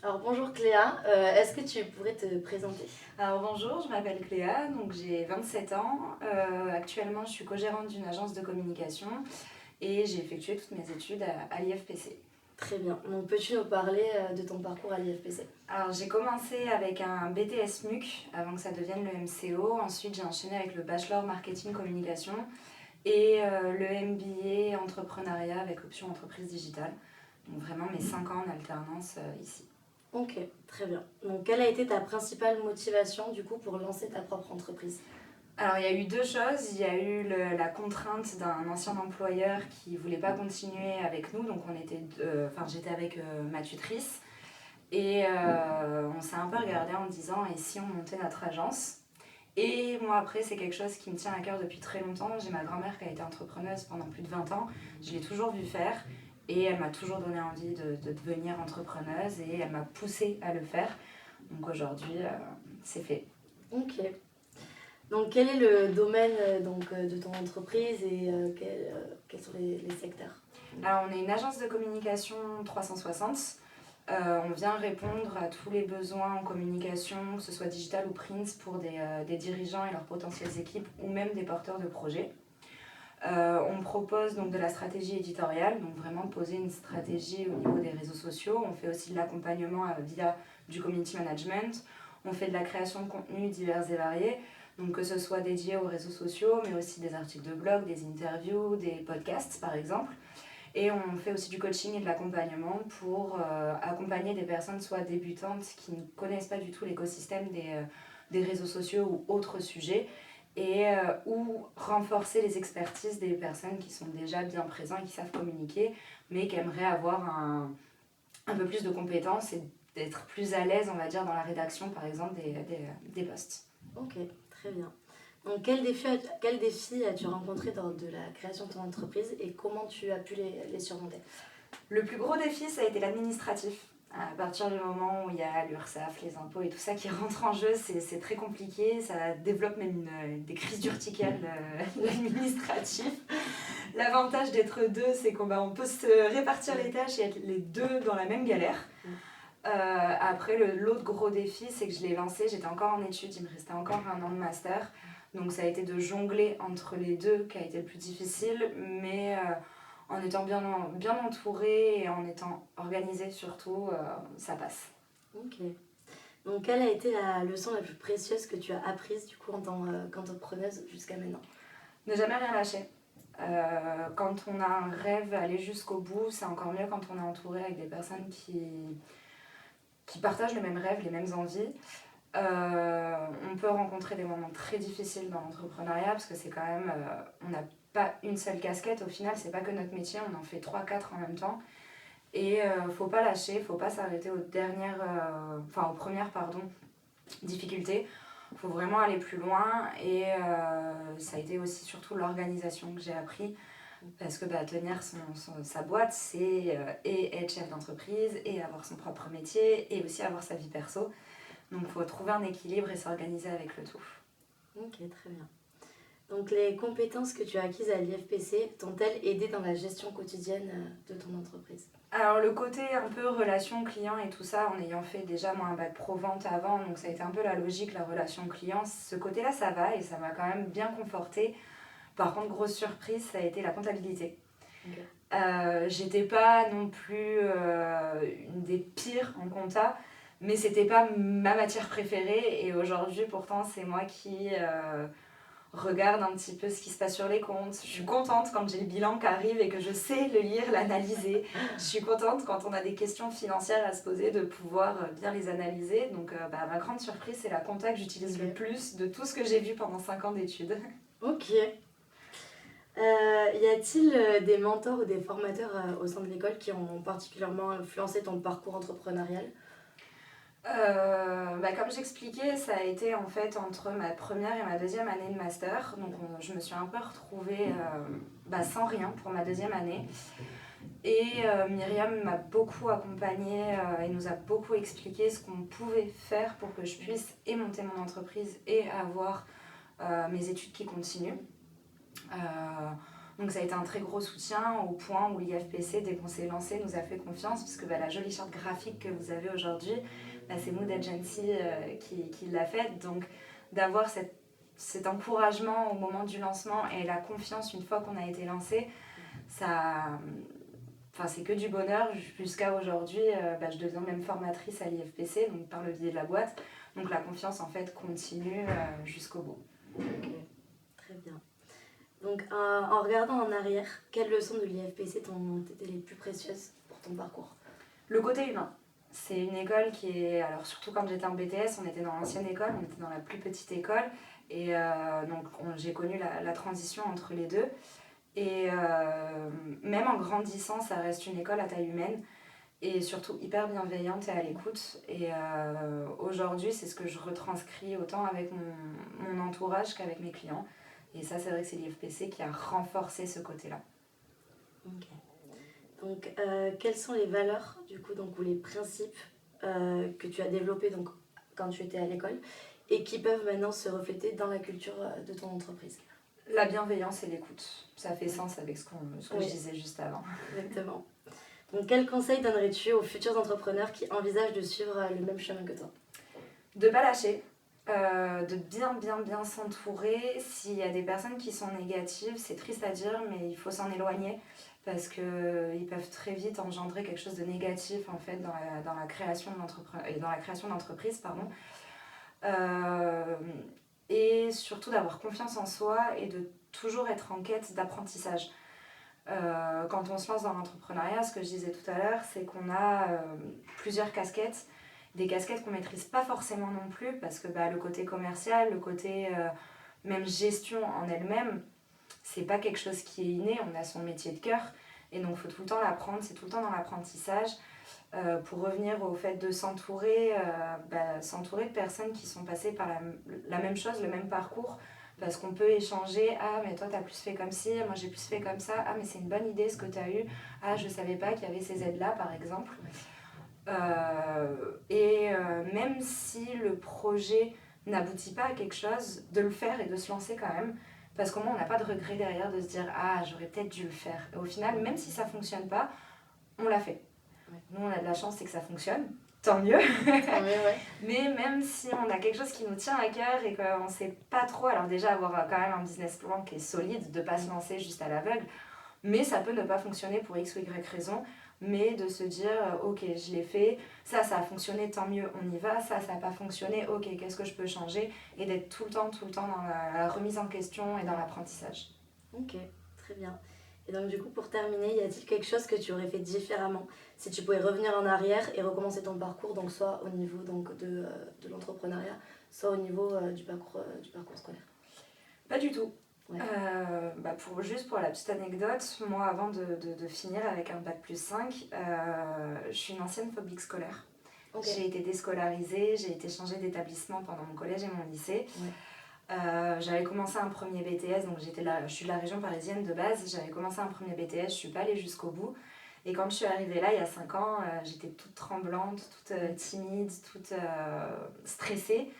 Alors bonjour Cléa, est-ce que tu pourrais te présenter? Alors bonjour, je m'appelle Cléa, donc j'ai 27 ans. Actuellement, je suis co-gérante d'une agence de communication et j'ai effectué toutes mes études à l'IFPC. Très bien, donc peux-tu nous parler de ton parcours à l'IFPC? Alors j'ai commencé avec un BTS MUC avant que ça devienne le MCO. Ensuite, j'ai enchaîné avec le Bachelor Marketing Communication et le MBA Entrepreneuriat avec option entreprise digitale. Donc vraiment mes 5 ans en alternance ici. Ok, très bien. Donc quelle a été ta principale motivation du coup pour lancer ta propre entreprise? Alors il y a eu deux choses. Il y a eu la contrainte d'un ancien employeur qui ne voulait pas continuer avec nous. Donc j'étais avec ma tutrice. Et on s'est un peu regardé en disant et si on montait notre agence. Et moi après c'est quelque chose qui me tient à cœur depuis très longtemps. J'ai ma grand-mère qui a été entrepreneuse pendant plus de 20 ans. Je l'ai toujours vue faire. Et elle m'a toujours donné envie de devenir entrepreneuse. Et elle m'a poussée à le faire. Donc aujourd'hui c'est fait. Ok. Donc quel est le domaine de ton entreprise et quels sont les secteurs? Alors, on est une agence de communication 360. On vient répondre à tous les besoins en communication, que ce soit digital ou print, pour des dirigeants et leurs potentielles équipes ou même des porteurs de projets. On propose donc de la stratégie éditoriale, donc vraiment poser une stratégie au niveau des réseaux sociaux. On fait aussi de l'accompagnement via du community management. On fait de la création de contenus divers et variés, donc que ce soit dédié aux réseaux sociaux, mais aussi des articles de blog, des interviews, des podcasts par exemple. Et on fait aussi du coaching et de l'accompagnement pour accompagner des personnes soit débutantes qui ne connaissent pas du tout l'écosystème des réseaux sociaux ou autres sujets, et ou renforcer les expertises des personnes qui sont déjà bien présentes et qui savent communiquer, mais qui aimeraient avoir un peu plus de compétences et d'être plus à l'aise, on va dire, dans la rédaction, par exemple, des posts. Ok, très bien. Donc quel défi as-tu rencontré dans de la création de ton entreprise et comment tu as pu les surmonter? Le plus gros défi, ça a été l'administratif. À partir du moment où il y a l'URSSAF, les impôts et tout ça qui rentrent en jeu, c'est très compliqué. Ça développe même des crises d'urticaire, l'administratif. L'avantage d'être deux, c'est qu'on peut se répartir les tâches et être les deux dans la même galère. Après, l'autre gros défi, c'est que je l'ai lancé, j'étais encore en études, il me restait encore un an de master. Donc ça a été de jongler entre les deux qui a été le plus difficile, mais en étant bien entourée et en étant organisée surtout, ça passe. Ok. Donc quelle a été la leçon la plus précieuse que tu as apprise du coup en tant qu'entrepreneuse jusqu'à maintenant? Ne jamais rien lâcher. Quand on a un rêve, aller jusqu'au bout, c'est encore mieux quand on est entouré avec des personnes qui partagent le même rêve, les mêmes envies. On peut rencontrer des moments très difficiles dans l'entrepreneuriat parce que c'est quand même, on n'a pas une seule casquette au final, c'est pas que notre métier, on en fait 3-4 en même temps. Et faut pas lâcher, faut pas s'arrêter aux premières difficultés. Faut vraiment aller plus loin et ça a été aussi surtout l'organisation que j'ai appris parce que tenir sa boîte, c'est et être chef d'entreprise et avoir son propre métier et aussi avoir sa vie perso. Donc il faut trouver un équilibre et s'organiser avec le tout. Ok, très bien. Donc les compétences que tu as acquises à l'IFPC t'ont-elles aidé dans la gestion quotidienne de ton entreprise? Alors le côté un peu relation client et tout ça, en ayant fait déjà moi un bac pro vente avant, donc ça a été un peu la logique, la relation client, ce côté-là ça va et ça m'a quand même bien confortée. Par contre, grosse surprise, ça a été la comptabilité. Okay. J'étais pas non plus une des pires en compta, mais c'était pas ma matière préférée et aujourd'hui pourtant c'est moi qui regarde un petit peu ce qui se passe sur les comptes. Je suis contente quand j'ai le bilan qui arrive et que je sais le lire, l'analyser. Je suis contente quand on a des questions financières à se poser de pouvoir bien les analyser. Donc ma grande surprise, c'est la compta que j'utilise le plus de tout ce que j'ai vu pendant 5 ans d'études. Ok. Y a-t-il des mentors ou des formateurs au sein de l'école qui ont particulièrement influencé ton parcours entrepreneurial? Comme j'expliquais, ça a été en fait entre ma première et ma deuxième année de master. Donc je me suis un peu retrouvée sans rien pour ma deuxième année. Et Myriam m'a beaucoup accompagnée et nous a beaucoup expliqué ce qu'on pouvait faire pour que je puisse et monter mon entreprise et avoir mes études qui continuent. Donc ça a été un très gros soutien au point où l'IFPC, dès qu'on s'est lancé, nous a fait confiance, puisque la jolie charte graphique que vous avez aujourd'hui, c'est Mood Agency qui l'a faite. Donc d'avoir cet encouragement au moment du lancement et la confiance une fois qu'on a été lancé, c'est que du bonheur. Jusqu'à aujourd'hui, je deviens même formatrice à l'IFPC, donc par le biais de la boîte. Donc la confiance en fait continue jusqu'au bout. Ok, très bien. Donc en regardant en arrière, quelles leçons de l'IFPC t'ont été les plus précieuses pour ton parcours? Le côté humain. C'est une école qui est... Alors surtout quand j'étais en BTS, on était dans l'ancienne école, on était dans la plus petite école. Et donc j'ai connu la transition entre les deux. Et même en grandissant, ça reste une école à taille humaine. Et surtout hyper bienveillante et à l'écoute. Et aujourd'hui, c'est ce que je retranscris autant avec mon entourage qu'avec mes clients. Et ça, c'est vrai que c'est l'IFPC qui a renforcé ce côté-là. Ok. Donc, quelles sont les valeurs, du coup, donc, ou les principes que tu as développés donc, quand tu étais à l'école et qui peuvent maintenant se refléter dans la culture de ton entreprise? La bienveillance et l'écoute. Ça fait sens avec ce que je disais juste avant. Exactement. Donc, quel conseil donnerais-tu aux futurs entrepreneurs qui envisagent de suivre le même chemin que toi? De ne pas lâcher, de bien s'entourer. S'il y a des personnes qui sont négatives, c'est triste à dire, mais il faut s'en éloigner parce qu'ils peuvent très vite engendrer quelque chose de négatif en fait, dans la création d'entreprise. Et surtout d'avoir confiance en soi et de toujours être en quête d'apprentissage. Quand on se lance dans l'entrepreneuriat, ce que je disais tout à l'heure, c'est qu'on a plusieurs casquettes, des casquettes qu'on ne maîtrise pas forcément non plus, parce que le côté commercial, le côté même gestion en elle-même, c'est pas quelque chose qui est inné, on a son métier de cœur, et donc il faut tout le temps l'apprendre, c'est tout le temps dans l'apprentissage. Pour revenir au fait de s'entourer de personnes qui sont passées par la même chose, le même parcours, parce qu'on peut échanger. Ah, mais toi, tu as plus fait comme ci, moi, j'ai plus fait comme ça. Ah, mais c'est une bonne idée ce que tu as eu. Ah, je ne savais pas qu'il y avait ces aides-là, par exemple. Même si le projet n'aboutit pas à quelque chose, de le faire et de se lancer quand même. Parce qu'au moins, on n'a pas de regret derrière de se dire « Ah, j'aurais peut-être dû le faire ». Et au final, même si ça ne fonctionne pas, on l'a fait. Nous, on a de la chance, c'est que ça fonctionne. Tant mieux. Mais même si on a quelque chose qui nous tient à cœur et qu'on ne sait pas trop, alors déjà avoir quand même un business plan qui est solide, de ne pas se lancer juste à l'aveugle, mais ça peut ne pas fonctionner pour X ou Y raison, mais de se dire ok, je l'ai fait, ça a fonctionné, tant mieux, on y va, ça n'a pas fonctionné, ok, qu'est-ce que je peux changer, et d'être tout le temps dans la remise en question et dans l'apprentissage. Ok, très bien. Et donc du coup, pour terminer, y a-t-il quelque chose que tu aurais fait différemment si tu pouvais revenir en arrière et recommencer ton parcours, donc soit au niveau donc, de l'entrepreneuriat, soit au niveau du parcours scolaire? Pas du tout. Ouais. Juste pour la petite anecdote, moi avant de finir avec un bac plus 5, je suis une ancienne phobique scolaire. Okay. J'ai été déscolarisée, j'ai été changée d'établissement pendant mon collège et mon lycée. Ouais. J'avais commencé un premier BTS, donc je suis de la région parisienne de base, j'avais commencé un premier BTS, je ne suis pas allée jusqu'au bout. Et quand je suis arrivée là, il y a 5 ans, j'étais toute tremblante, toute timide, toute stressée.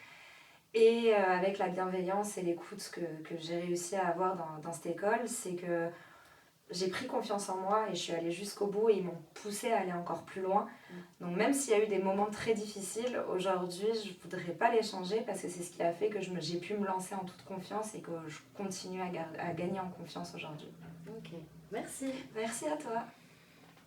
Et avec la bienveillance et l'écoute que j'ai réussi à avoir dans cette école, c'est que j'ai pris confiance en moi et je suis allée jusqu'au bout et ils m'ont poussée à aller encore plus loin. Donc même s'il y a eu des moments très difficiles, aujourd'hui je ne voudrais pas les changer parce que c'est ce qui a fait que j'ai pu me lancer en toute confiance et que je continue à gagner en confiance aujourd'hui. Ok, merci. Merci à toi.